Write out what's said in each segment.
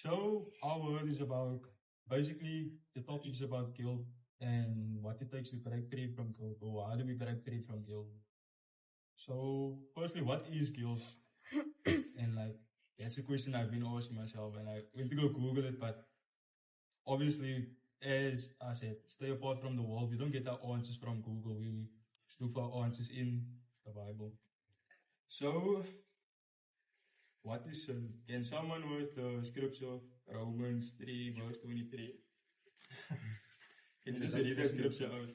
So our word is about, basically the topic is about guilt and what it takes to break free from guilt, or how do we break free from guilt. So firstly, what is guilt? And like, that's a question I've been asking myself, and I went to go Google it, but obviously, as I said, stay apart from the world. We don't get our answers from Google. We look for our answers in the Bible. So, what is sin? Can someone with the scripture, Romans 3, verse 23? Can you just read that scripture out?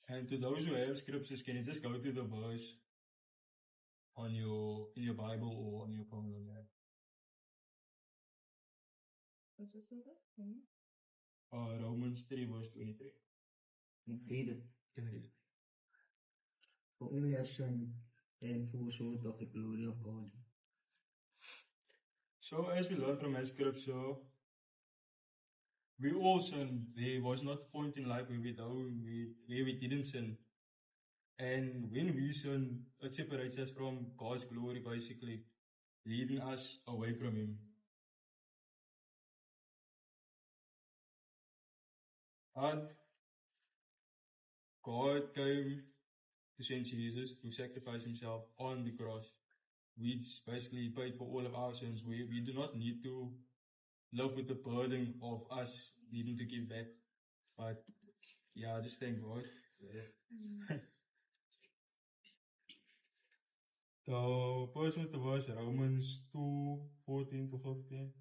And to those who have scriptures, can you just go to the verse on in your Bible or on your phone? Romans 3, verse 23. Read it. Can I read it? For we have sinned and fall short of the glory of God. So, as we learn from that scripture, we all sin. There was not a point in life where we didn't sin. And when we sin, it separates us from God's glory, basically, leading us away from Him. And God came to send Jesus to sacrifice Himself on the cross, which basically paid for all of our sins. We do not need to live with the burden of us needing to give back. But yeah, just thank God. Yeah. So, first with the verse, Romans 2, 14 to 15.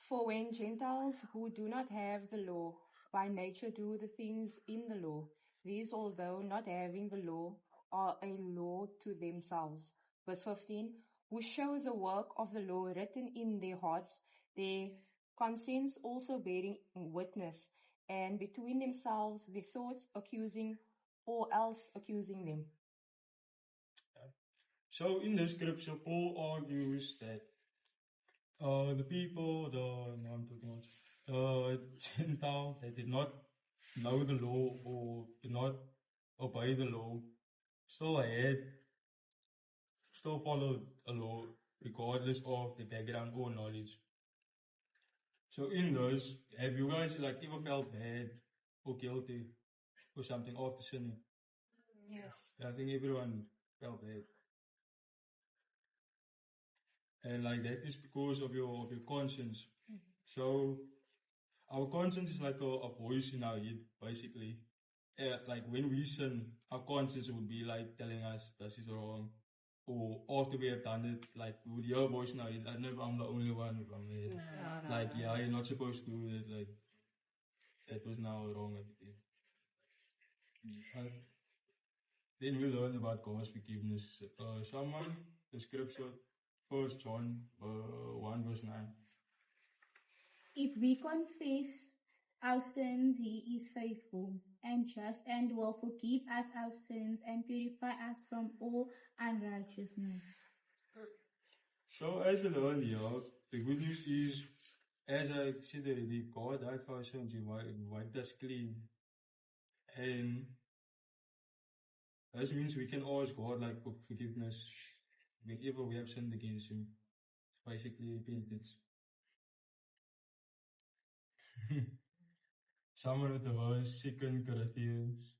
For when Gentiles who do not have the law by nature do the things in the law, these, although not having the law, are a law to themselves. Verse 15, who show the work of the law written in their hearts, their conscience also bearing witness, and between themselves their thoughts accusing or else accusing them. So in the scripture, Paul argues that the people, the Gentiles that did not know the law or did not obey the law, still followed a law regardless of the background or knowledge. So in those, have you guys like ever felt bad or guilty or something after sinning? Yes. I think everyone felt bad. And like that is because of your conscience. So our conscience is like a voice in our head, basically. Like when we sin, our conscience would be like telling us this is wrong. Or after we have done it, like we would hear a voice in our head. I don't know if I'm the only one who come here. Like, yeah, you're not supposed to do it. Like, that was now wrong at the end. Then we learn about God's forgiveness. Someone, the scripture, 1 John 1 verse 9. If we confess our sins, He is faithful and just and will forgive us our sins and purify us from all unrighteousness. So as we learn here, the good news is, as I said already, God died for our sins. He wiped us clean. And this means we can ask God like for forgiveness whenever we have sinned against Him. It's basically repentance. Someone with the verse, 2 Corinthians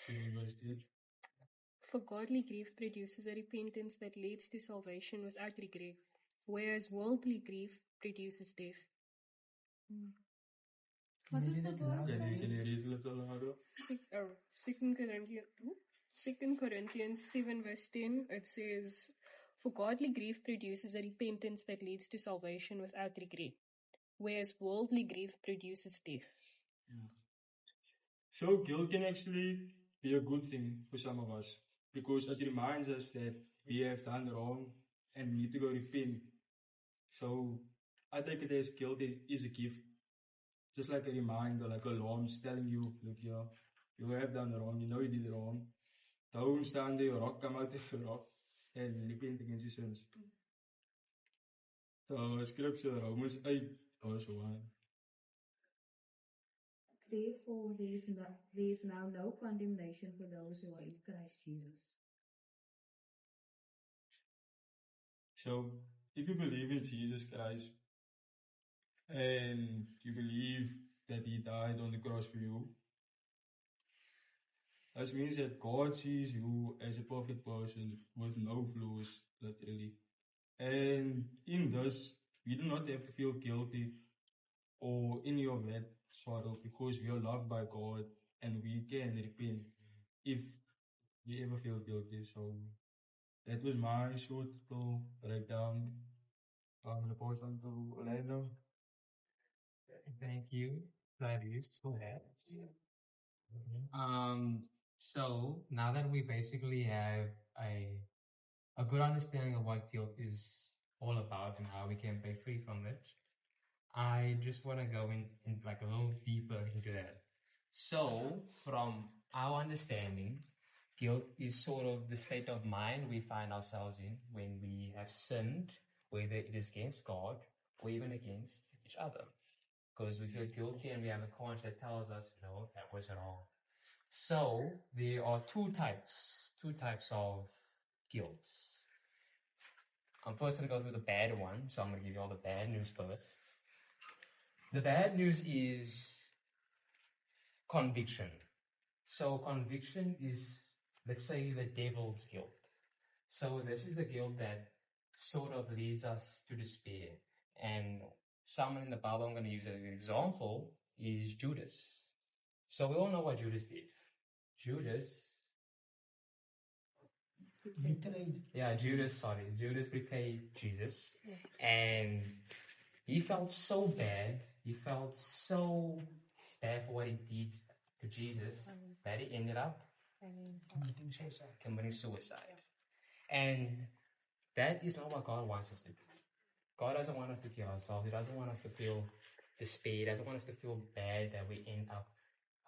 7 verse 10. For godly grief produces a repentance that leads to salvation without regret, whereas worldly grief produces death. What is the verse? Can you read a little louder? 2 Corinthians 7 verse 10, it says, for godly grief produces a repentance that leads to salvation without regret, whereas worldly grief produces death. Yeah. So guilt can actually be a good thing for some of us, because it reminds us that we have done wrong and we need to go repent. So I take it as guilt is a gift. Just like a reminder, like alarms telling you, look here, you have done wrong, you know you did wrong. Don't stand there, rock come out of your rock and repent against your sins. So scripture, Romans 8 verse 1. Therefore, there is now no condemnation for those who are in Christ Jesus. So, if you believe in Jesus Christ and you believe that He died on the cross for you, that means that God sees you as a perfect person with no flaws, literally. And in this, we do not have to feel guilty or any of that sorrow because we are loved by God and we can repent if we ever feel guilty. So that was my short little breakdown. I'm going to pass on to Orlando. Thank you, Clarice, for that. So now that we basically have a good understanding of what guilt is all about and how we can break free from it, I just want to go in like a little deeper into that. So, from our understanding, guilt is sort of the state of mind we find ourselves in when we have sinned, whether it is against God or even against each other. Because we feel guilty and we have a conscience that tells us, no, that was wrong. So, there are two types of guilt. I'm first going to go through the bad one, so I'm going to give you all the bad news first. The bad news is conviction. So conviction is, let's say, the devil's guilt. So this is the guilt that sort of leads us to despair. And someone in the Bible I'm going to use as an example is Judas. So we all know what Judas did. Judas betrayed Jesus. And he felt so bad. He felt so bad for what he did to Jesus that he ended up committing suicide. And that is not what God wants us to do. God doesn't want us to kill ourselves. He doesn't want us to feel despair. He doesn't want us to feel bad that we end up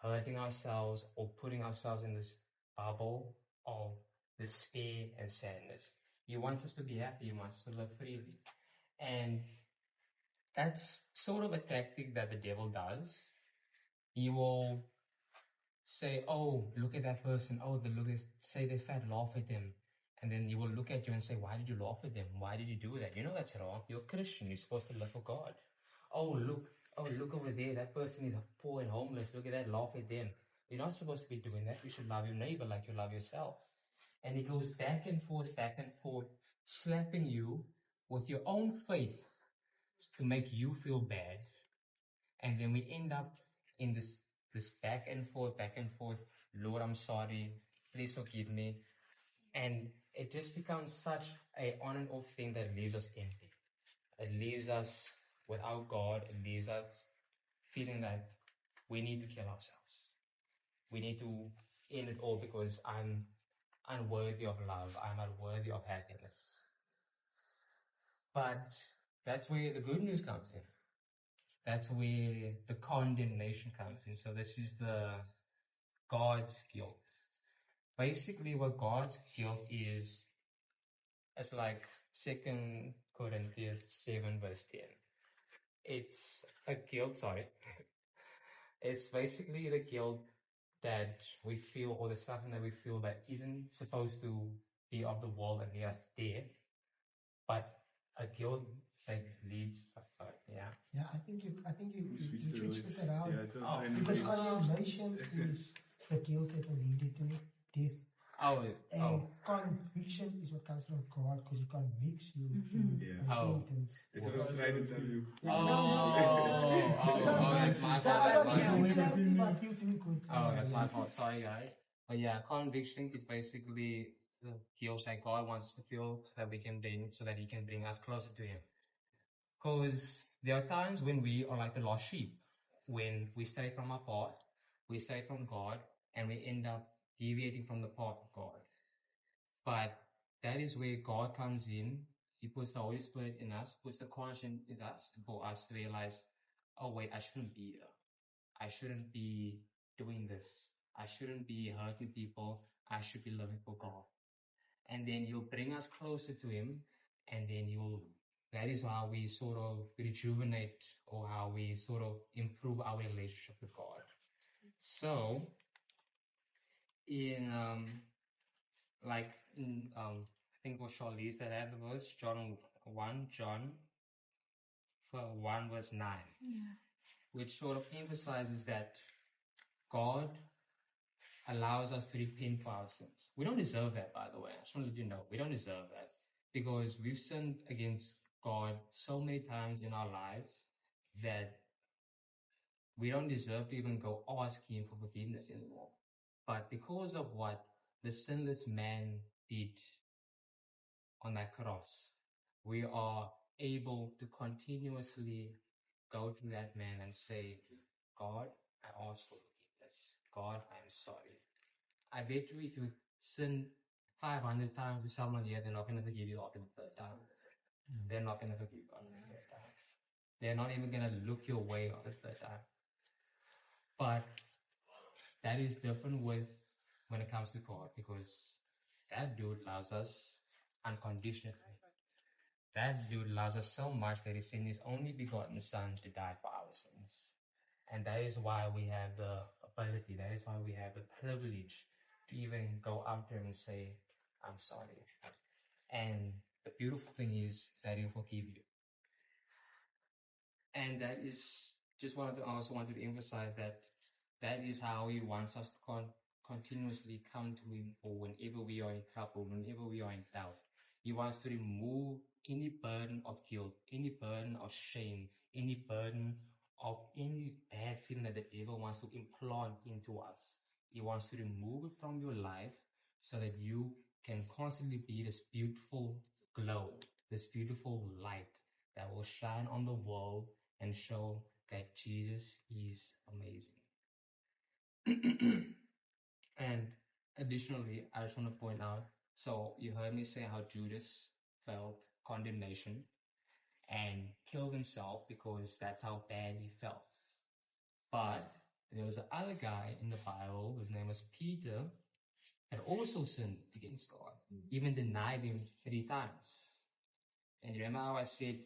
hurting ourselves or putting ourselves in this bubble of despair and sadness. He wants us to be happy. He wants us to live freely. And that's sort of a tactic that the devil does. He will say, oh, look at that person. Oh, say they're fat, laugh at them. And then he will look at you and say, why did you laugh at them? Why did you do that? You know that's wrong. You're a Christian. You're supposed to live for God. Oh, look over there. That person is poor and homeless. Look at that. Laugh at them. You're not supposed to be doing that. You should love your neighbor like you love yourself. And he goes back and forth, slapping you with your own faith to make you feel bad. And then we end up in this back and forth. Lord, I'm sorry. Please forgive me. And it just becomes such a on and off thing that leaves us empty. It leaves us without God. It leaves us feeling that we need to kill ourselves. We need to end it all because I'm unworthy of love. I'm unworthy of happiness. But that's where the good news comes in. That's where the condemnation comes in. So this is the God's guilt. Basically, what God's guilt is, it's like 2 Corinthians 7 verse 10. It's a guilt, It's basically the guilt that we feel, or the suffering that we feel that isn't supposed to be of the world and lead us to death, but a guilt that leads. Yeah, I think you should split it out. Yeah, it's a Because condemnation is the guilt that will lead you to death. And conviction is what comes from God because He convicts you through repentance. It's a right in front of you. That's my fault. That's That's my fault. Sorry, guys. But yeah, conviction is basically the guilt that God wants us to feel so that He can bring us closer to Him. Because there are times when we are like the lost sheep, when we stray from our path, we stray from God, and we end up deviating from the path of God. But that is where God comes in. He puts the Holy Spirit in us, puts the conscience in us for us to realize, oh wait, I shouldn't be here. I shouldn't be doing this. I shouldn't be hurting people. I should be living for God. And then He'll bring us closer to Him, and then that is how we sort of rejuvenate, or how we sort of improve our relationship with God. So, in I think for Charlize that had the verse, John 1 verse 9, which sort of emphasizes that God allows us to repent for our sins. We don't deserve that, by the way. I just want to let you know, we don't deserve that because we've sinned against God so many times in our lives that we don't deserve to even go ask Him for forgiveness anymore. But because of what the sinless man did on that cross, we are able to continuously go to that man and say, God, I ask for forgiveness. God, I'm sorry. I bet you if you sin 500 times with someone here, they're not going to forgive you after the third time. They're not going to forgive you after the third time. They're not even going to look your way after the third time. But that is different when it comes to God, because that dude loves us unconditionally. That dude loves us so much that He sent His only begotten Son to die for our sins. And that is why we have the ability, that is why we have the privilege to even go out there and say, I'm sorry. And the beautiful thing is that He'll forgive you. And that is I also wanted to emphasize that is how He wants us to continuously come to Him for whenever we are in trouble, whenever we are in doubt. He wants to remove any burden of guilt, any burden of shame, any burden of any bad feeling that the devil wants to implant into us. He wants to remove it from your life so that you can constantly be this beautiful glow, this beautiful light that will shine on the world and show that Jesus is amazing. And additionally, I just want to point out, so you heard me say how Judas felt condemnation and killed himself because that's how bad he felt. But there was another guy in the Bible whose name was Peter that also sinned against God, even denied Him 3 times. And you remember how I said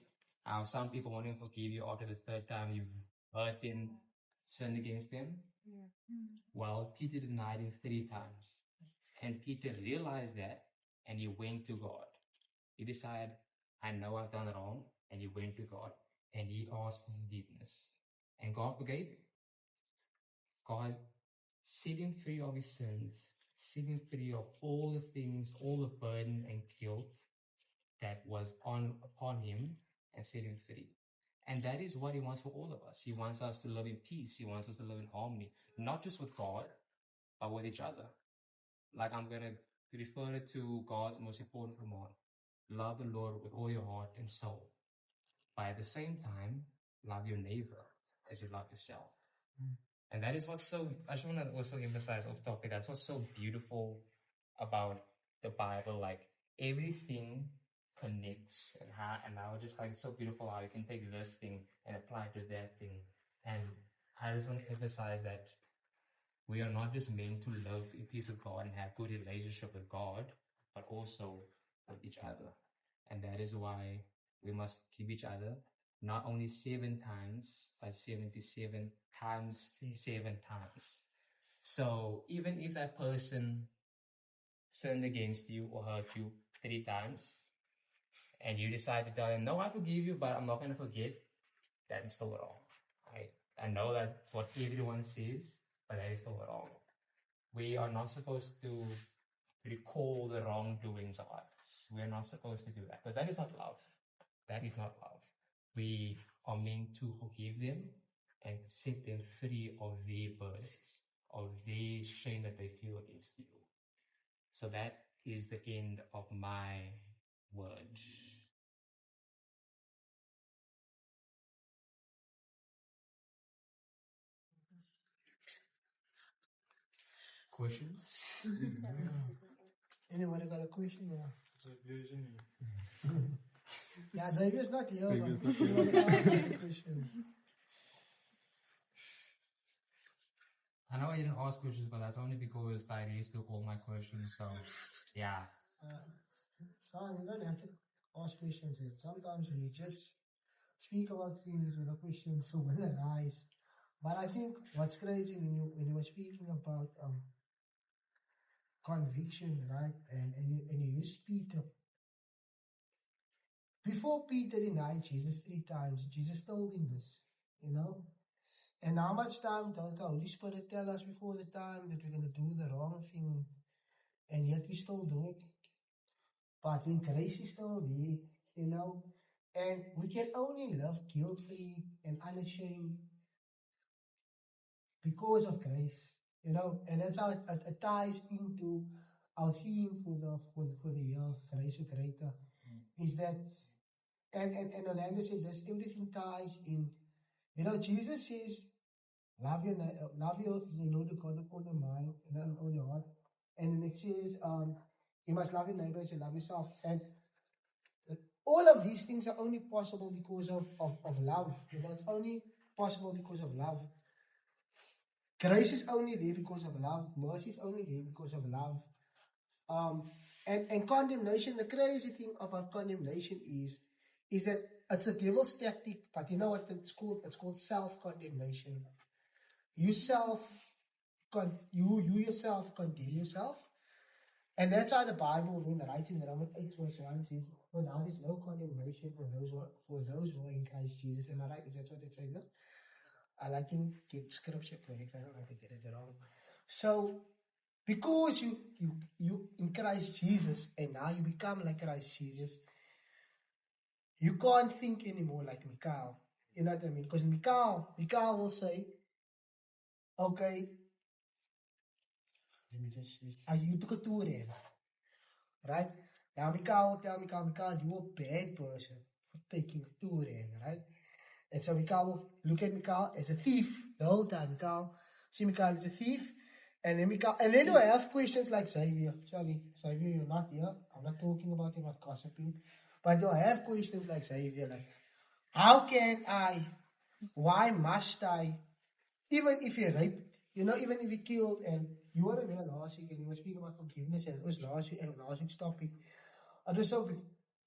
how some people won't even forgive you after the 3rd time you've hurt them, sinned against them? Yeah. Well, Peter denied Him 3 times. And Peter realized that, and he went to God. He decided, I know I've done wrong, and he went to God, and he asked for forgiveness. And God forgave him. God set him free of his sins, set him free of all the things, all the burden and guilt that was upon him, and set him free. And that is what He wants for all of us. He wants us to live in peace. He wants us to live in harmony, not just with God, but with each other. Like I'm going to refer it to God's most important command. Love the Lord with all your heart and soul. But at the same time, love your neighbor as you love yourself. And that is what's I just want to also emphasize off topic, that's what's so beautiful about the Bible. Like everything connects, and I was just like, it's so beautiful how you can take this thing and apply it to that thing. And I just want to emphasize that we are not just meant to live in peace with God and have good relationship with God, but also with each other. And that is why we must forgive each other, not only 7 times, but 77 times 7 times. So even if that person sinned against you or hurt you 3 times, and you decide to tell them, no, I forgive you, but I'm not going to forget, that is still wrong. I know that's what everyone says, but that is still wrong. We are not supposed to recall the wrongdoings of others. We are not supposed to do that, because that is not love. That is not love. We are meant to forgive them and set them free of their burdens, of their shame that they feel against you. So that is the end of my word. Questions? Anybody got a question? Yeah, Xavier's not here, but you want to ask a question? I know I didn't ask questions, but that's only because Tyrese took all my questions, so yeah. So you don't have to ask questions. Sometimes we just speak about things when the questions so well arise. But I think what's crazy when you were speaking about conviction, right? And you use Peter. Before Peter denied Jesus 3 times, Jesus told him this, you know? And how much time don't the Holy Spirit tell us before the time that we're going to do the wrong thing, and yet we still do it? But then grace is still there, you know? And we can only live guilt-free and unashamed because of grace, you know? And that's how it ties into our theme for the year, Grace or Greater, is that, and Orlando says this, everything ties in. You know, Jesus says, love your the God of all your mind and all your heart. And then it says, you must love your neighbor as you love yourself. And all of these things are only possible because of love. You know, it's only possible because of love. Grace is only there because of love. Mercy is only there because of love. And condemnation, the crazy thing about condemnation is that it's a devil's tactic, but you know what it's called? It's called self-condemnation. You yourself condemn yourself. And that's how the Bible then writes in Romans 8 verse 1 says, well, now there's no condemnation for those who are in Christ Jesus. Am I right? Is that what it says? I like to get scripture correct. I don't like to get it wrong. So, because you in Christ Jesus, and now you become like Christ Jesus, you can't think anymore like Mikhail. You know what I mean? Because Mikhail will say, okay, let me just, you took a tour in, right? Now Mikhail will tell Mikhail, you're a bad person for taking a tour in, right? And so Mikhail will look at Mikhail as a thief the whole time. Mikhail, see Mikhail as a thief. And then do I have questions like Xavier? Sorry, Xavier, you're not here. I'm not talking about you, I'm not gossiping. But do I have questions like Xavier, like, how can I? Why must I? Even if he raped, you know, even if he killed, and you were here last week and you were speaking about forgiveness, and it was last week's topic. It was so good.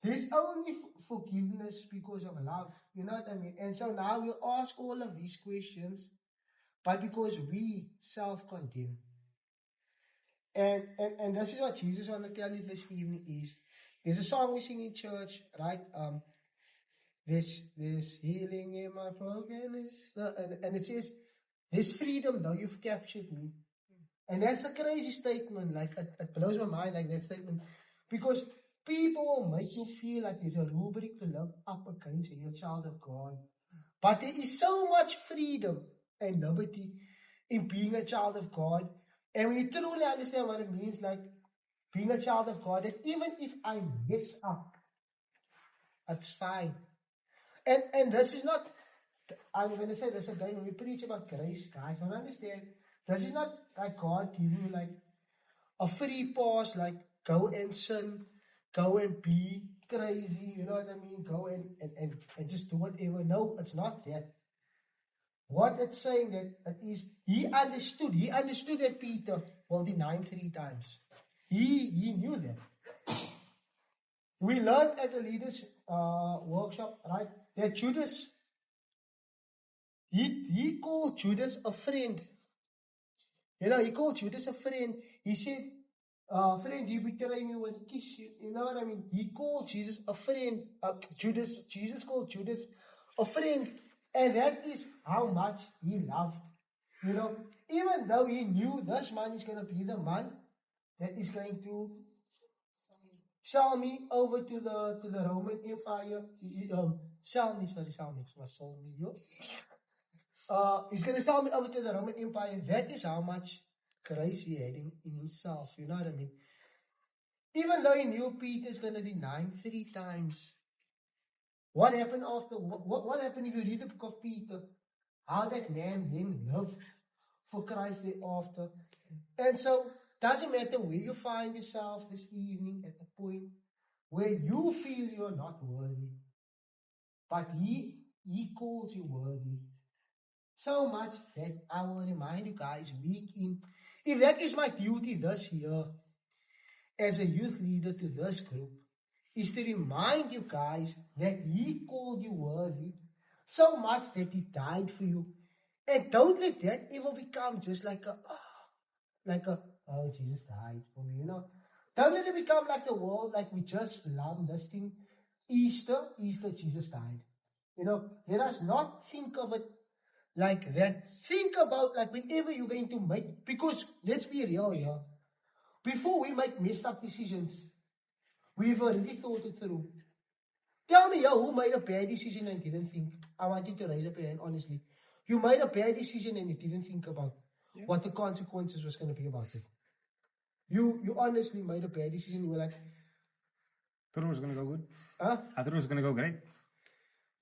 There's only forgiveness because of love, you know what I mean? And so now we'll ask all of these questions, but because we self-condemn. And this is what Jesus want to tell you this evening is, there's a song we sing in church, right? There's healing in my brokenness, and it says, there's freedom though you've captured me. And that's a crazy statement, like it blows my mind, like that statement, because people will make you feel like there's a rubric to live up against when you're a child of God. But there is so much freedom and liberty in being a child of God. And when you truly understand what it means, like being a child of God, that even if I mess up, it's fine. And this is not, I'm going to say this again, when we preach about grace, guys, don't understand, this is not like God giving you like a free pass, like go and sin, go and be crazy, you know what I mean, go and just do whatever. No, it's not that. What it's saying that it is, he understood that Peter will deny him 3 times. He knew that. We learned at the leaders workshop, right, that Judas, he called Judas a friend. You know, he called Judas a friend. He said, friend, you betray me with a kiss. You know what I mean? He called Jesus a friend. Jesus called Judas a friend. And that is how much he loved. You know, even though he knew this man is going to be the man that is going to sell me over to the Roman Empire. Sell me. He's going to sell me over to the Roman Empire. That is how much grace he had in himself. You know what I mean? Even though he knew Peter's going to deny him 3 times. What happened after? What happened if you read the book of Peter? How that man then lived for Christ thereafter. And so, doesn't matter where you find yourself this evening, at the point where you feel you're not worthy, but he calls you worthy. So much that I will remind you guys week in. If that is my duty this year, as a youth leader to this group, is to remind you guys that he called you worthy so much that he died for you. And don't let that ever become just like oh, Jesus died for me, you know. Don't let it become like the world, like we just love this thing. Easter, Jesus died. You know, let us not think of it like that. Think about like whenever you're going to make, because let's be real here. Before we make messed up decisions, we've already thought it through. Tell me, who made a bad decision and didn't think? I want you to raise up your hand, honestly. You made a bad decision and you didn't think about what the consequences was going to be about it. You honestly made a bad decision. You were like, Thought it was gonna go good. huh? I thought it was gonna go great.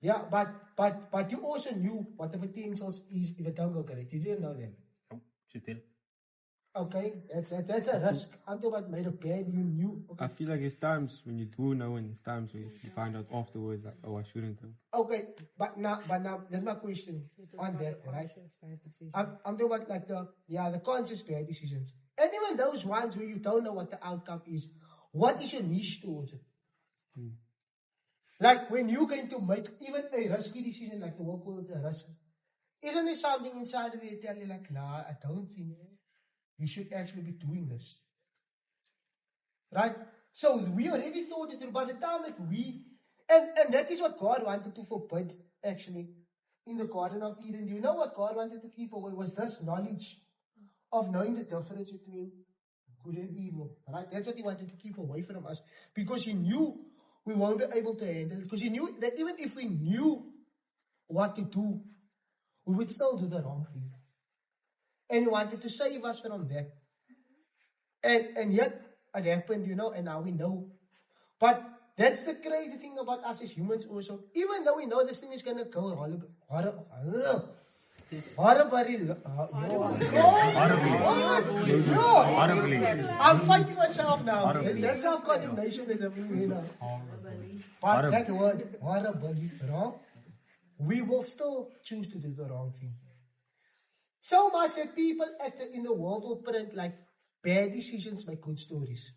Yeah, but you also knew what the potentials is if it don't go great. You didn't know that. Oh, just did. Okay, that's a risk. I'm talking about made a bad. You knew. Okay. I feel like it's times when you do know, and it's times when you find out afterwards, like, oh, I shouldn't have. Okay, but now, that's my question on that, right? I'm talking about like the conscious bad decisions, and even those ones where you don't know what the outcome is. What is your niche towards it? Like when you're going to make even a risky decision, like the world calls it a risk, isn't there something inside of you that tell you like, nah, I don't think you should actually be doing this, right? So we already thought it through. By the time that and that is what God wanted to forbid, actually, in the Garden of Eden. Do you know what God wanted to keep away? Was this knowledge of knowing the difference between good and evil, right? That's what He wanted to keep away from us, because He knew we won't be able to handle it, because He knew that even if we knew what to do, we would still do the wrong thing. And He wanted to save us from that. And yet it happened, you know, and now we know. But that's the crazy thing about us as humans also. Even though we know this thing is going to go horribly. I'm fighting myself now. That self-condemnation is everywhere, you know. But that word, horribly, wrong, we will still choose to do the wrong thing. So much that people in the world will print like bad decisions make good stories.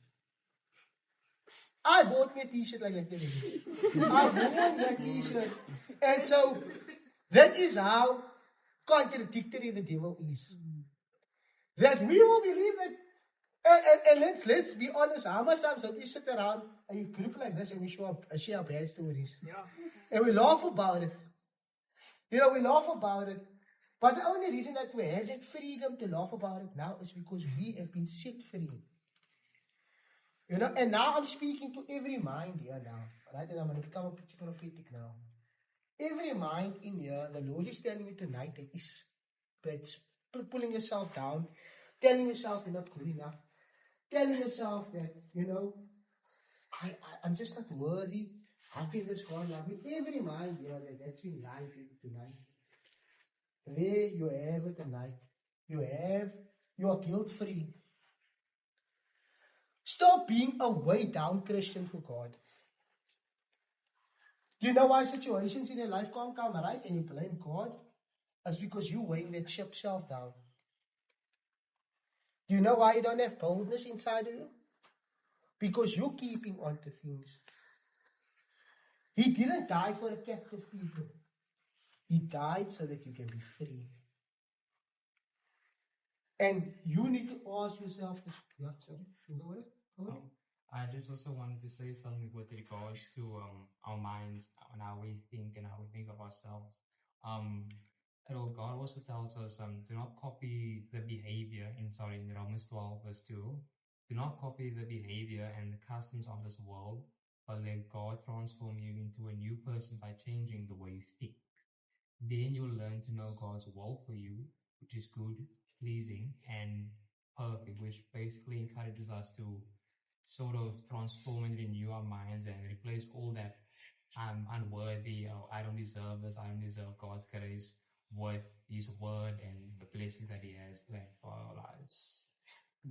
I bought me a t-shirt like that today. I wore that t-shirt. And so that is how contradictory the devil is. That we will believe that, and let's be honest, how much times we sit around a group like this and we share bad stories. Yeah. And we laugh about it. You know, we laugh about it. But the only reason that we have that freedom to laugh about it now is because we have been set free. You know, and now I'm speaking to every mind here now, right? And I'm going to become a bit prophetic now. Every mind in here, the Lord is telling you tonight that is pulling yourself down, telling yourself you're not good enough, telling yourself that, you know, I'm just not worthy. How can this God love me? Every mind here that's been lying to you tonight. There you have it tonight. You are guilt-free. Stop being a way down Christian for God. Do you know why situations in your life can't come right and you blame God? It's because you're weighing that ship self down. Do you know why you don't have boldness inside of you? Because you're keeping on to things. He didn't die for a captive people. He died so that you can be free. And you need to ask yourself this. Yeah, sorry. You know what? I just also wanted to say something with regards to our minds and how we think and how we think of ourselves. God also tells us do not copy the behavior in Romans 12 verse 2. Do not copy the behavior and the customs of this world, but let God transform you into a new person by changing the way you think. Then you'll learn to know God's will for you, which is good, pleasing, and perfect, which basically encourages us to sort of transform and renew our minds and replace all that I'm unworthy, or I don't deserve this, I don't deserve God's grace, with His word and the blessings that He has planned for our lives.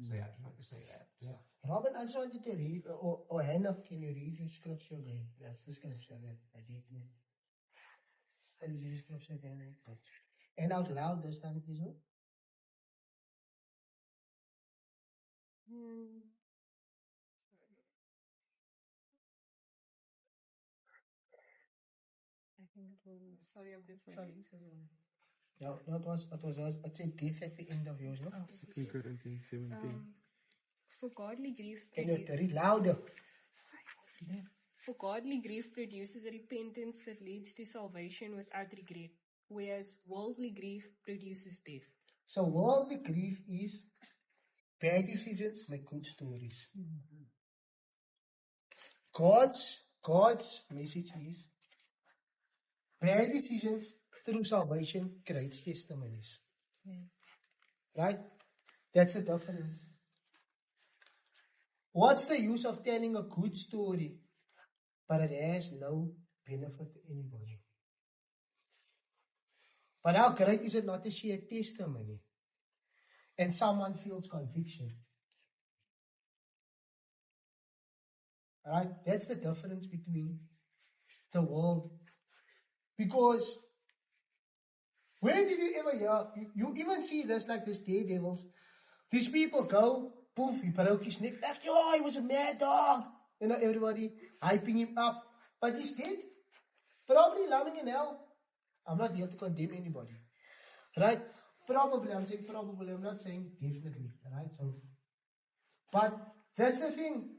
So yeah, I just want to say that. Yeah. Robin, I just wanted to read, or Hannah, can you read the scripture again? Yes, the scripture that I did. Can you read the scripture again? And out loud this time, please. I think it was, sorry, of this one. Yeah, it said death at the end of yours, no? 2 Corinthians 17. For godly grief Can you produces read louder? For godly grief produces a repentance that leads to salvation without regret, whereas worldly grief produces death. So worldly grief is bad decisions make good stories. God's message is bad decisions through salvation creates testimonies. Right? That's the difference. What's the use of telling a good story, but it has no benefit to anybody? But how great is it not to share testimony and someone feels conviction? Right? That's the difference between the world. Because where did you ever hear, you even see this like this daredevils. These people go, poof, he broke his neck. Like, oh, he was a mad dog. You know, everybody hyping him up. But he's dead. Probably lying in hell. I'm not here to condemn anybody. Right? Probably, I'm saying probably, I'm not saying definitely. Right? So, but that's the thing.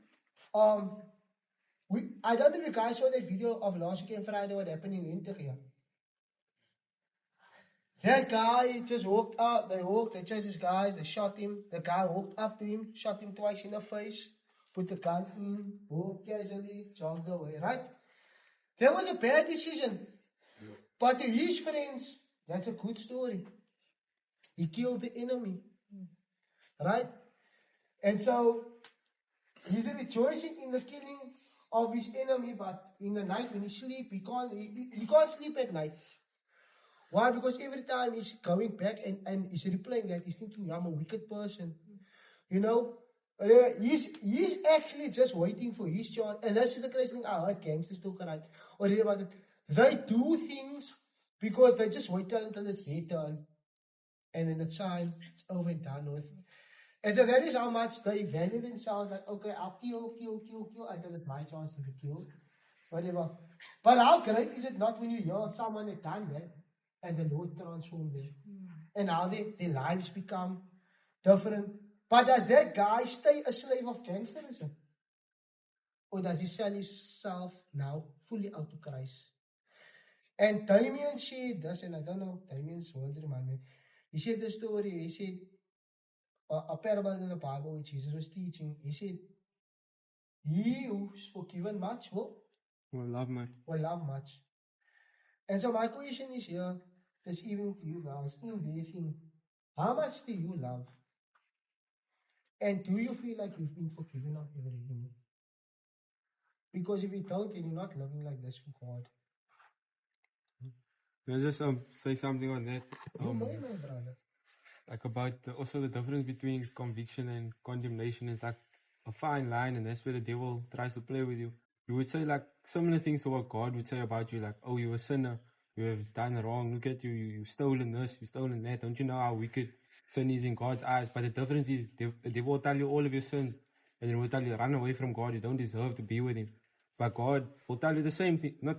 I don't know if you guys saw that video of last weekend Friday, what happened in India. That guy just walked up, they chased this guy, they shot him. The guy walked up to him, shot him twice in the face, put the gun in, walked casually, jogged away, right? That was a bad decision. But to his friends, that's a good story. He killed the enemy. Right? And so, he's rejoicing in the killing of his enemy, but in the night when he sleeps, he can't sleep at night. Why? Because every time he's going back and he's replaying that, he's thinking, I'm a wicked person. You know? He's actually just waiting for his chance. And that's just the crazy thing. I heard gangsters talk right. Or read about it. They do things because they just wait until it's their turn. And then it's time, it's over and done with. And so that is how much they value themselves. Like, okay, I'll kill until it's my chance to be killed. Whatever. But how great is it not when you hear someone that done that and the Lord transformed them? And how their lives become different. But does that guy stay a slave of gangsterism? Or does he sell himself now fully out to Christ? And Damien shared this, and I don't know, Damien's words remind me. He shared the story, he said, a parable in the Bible which Jesus was teaching. He said, he who's forgiven much will love much. Will love much. And so my question is here this evening to you guys, in their thing, how much do you love? And do you feel like you've been forgiven of everything? Because if you don't, then you're not living like this for God. Can I just say something on that? You may, my brother. Like about also the difference between conviction and condemnation is like a fine line, and that's where the devil tries to play with you. You would say like similar things to what God would say about you, like, oh, you're a sinner, you have done wrong, look at you, you've stolen this, you've stolen that, don't you know how wicked sin is in God's eyes? But the difference is the devil will tell you all of your sins, and then will tell you, run away from God, you don't deserve to be with him. But God will tell you the same thing, not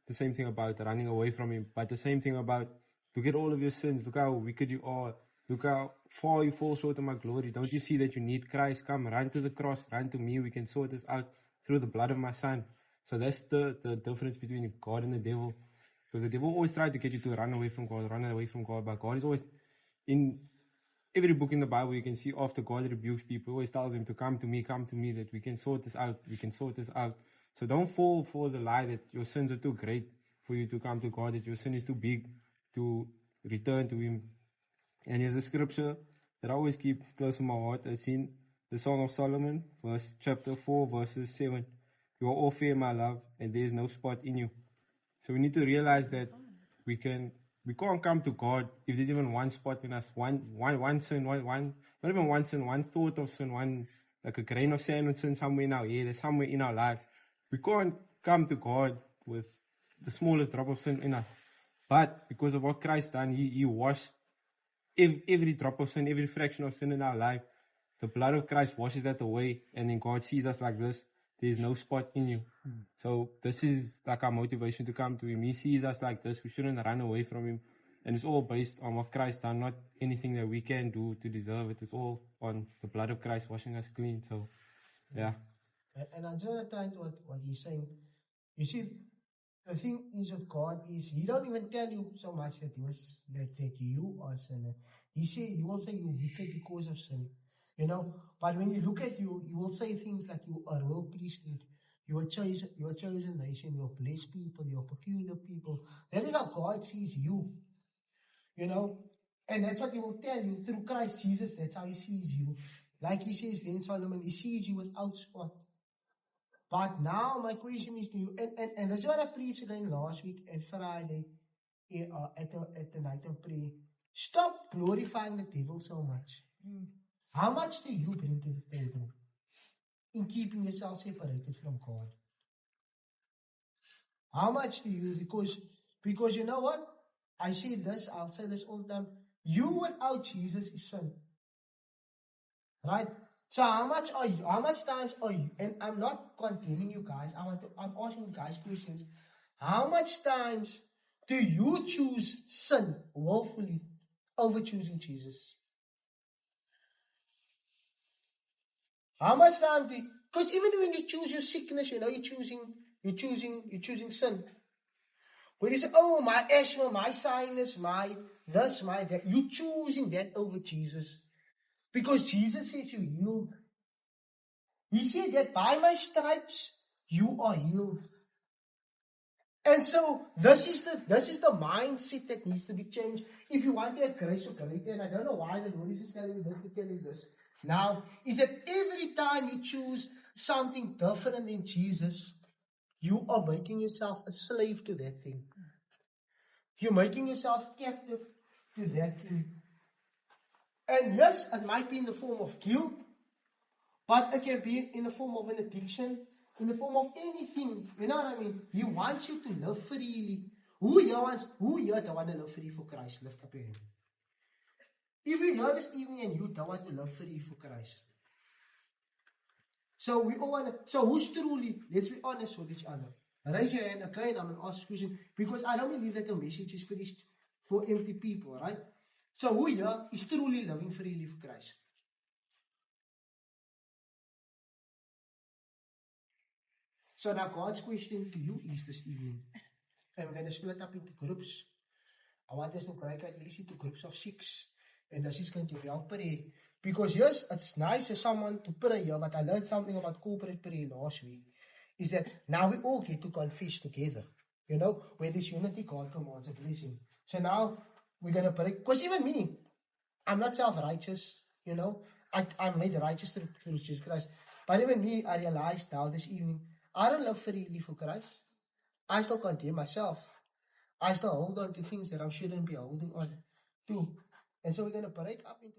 the same thing about running away from him, but the same thing about, look at all of your sins, look how wicked you are, look how far you fall short of my glory. Don't you see that you need Christ? Come, run to the cross, run to me. We can sort this out through the blood of my son. So that's the difference between God and the devil. Because the devil always tries to get you to run away from God, But God is always, in every book in the Bible, you can see after God rebukes people, always tells them to come to me, that we can sort this out. So don't fall for the lie that your sins are too great for you to come to God, that your sin is too big to return to him. And here's a scripture that I always keep close to my heart. It's in the Song of Solomon, chapter 4, verses 7. You are all fair, my love, and there is no spot in you. So we need to realize that we can't come to God if there's even one spot in us, one sin, not even one sin, one thought of sin, like a grain of sand of sin somewhere in our head, there's somewhere in our life. We can't come to God with the smallest drop of sin in us. But because of what Christ done, He washed every drop of sin, every fraction of sin in our life. The blood of Christ washes that away, and then God sees us like this. There's no spot in you. So this is like our motivation to come to Him. He sees us like this. We shouldn't run away from Him. And it's all based on what Christ done, not anything that we can do to deserve it. It's all on the blood of Christ washing us clean. So, yeah. And I just want to tie to what he's saying. You see, the thing is with God is He don't even tell you so much that that you are a sinner. He will say you're wicked because of sin. You know, but when you look at you, He will say things like you are a royal priesthood, you are chosen nation, you are blessed people, you are peculiar people. That is how God sees you. You know, and that's what He will tell you through Christ Jesus. That's how He sees you. Like He says in Solomon, He sees you without spot. But now my question is to you, and that's what I preached again last week at Friday at the night of prayer. Stop glorifying the devil so much. How much do you bring to the table in keeping yourself separated from God? How much do you? Because you know what? I say this, I'll say this all the time. You without Jesus is sin. Right? So how much times are you? And I'm not condemning you guys. I'm asking you guys questions. How much times do you choose sin willfully over choosing Jesus? How much time do you? Because even when you choose your sickness, you know you're choosing sin. When you say, oh, my asthma, my sinus, my this, my that, you're choosing that over Jesus. Because Jesus says you healed. He said that by my stripes you are healed. And so this is the mindset that needs to be changed. If you want to have grace or character, and I don't know why the Lord is just telling me this to tell you this now, is that every time you choose something different than Jesus, you are making yourself a slave to that thing. You're making yourself captive to that thing. And yes, it might be in the form of guilt, but it can be in the form of an addiction, in the form of anything. You know what I mean? He wants you to live freely. Who here don't want to live free for Christ? Lift up your hand. If you're here this evening and you don't want to live free for Christ. So we all want to, so who's truly, let's be honest with each other. Raise your hand, okay, I'm going to ask a question, because I don't believe that the message is preached for empty people, right? So who here is truly living freely for Christ? So now God's question to you is this evening, and we're going to split up into groups. I want us to break at least into groups of 6, and this is going to be our prayer. Because yes, it's nice for someone to pray here, but I learned something about corporate prayer last week, is that now we all get to confess together. You know, where this unity, God commands a blessing. So now we're going to pray, because even me, I'm not self-righteous, you know, I'm made righteous through Jesus Christ. But even me, I realized now this evening, I don't live freely for Christ. I still condemn myself. I still hold on to things that I shouldn't be holding on to. And so we're going to break up into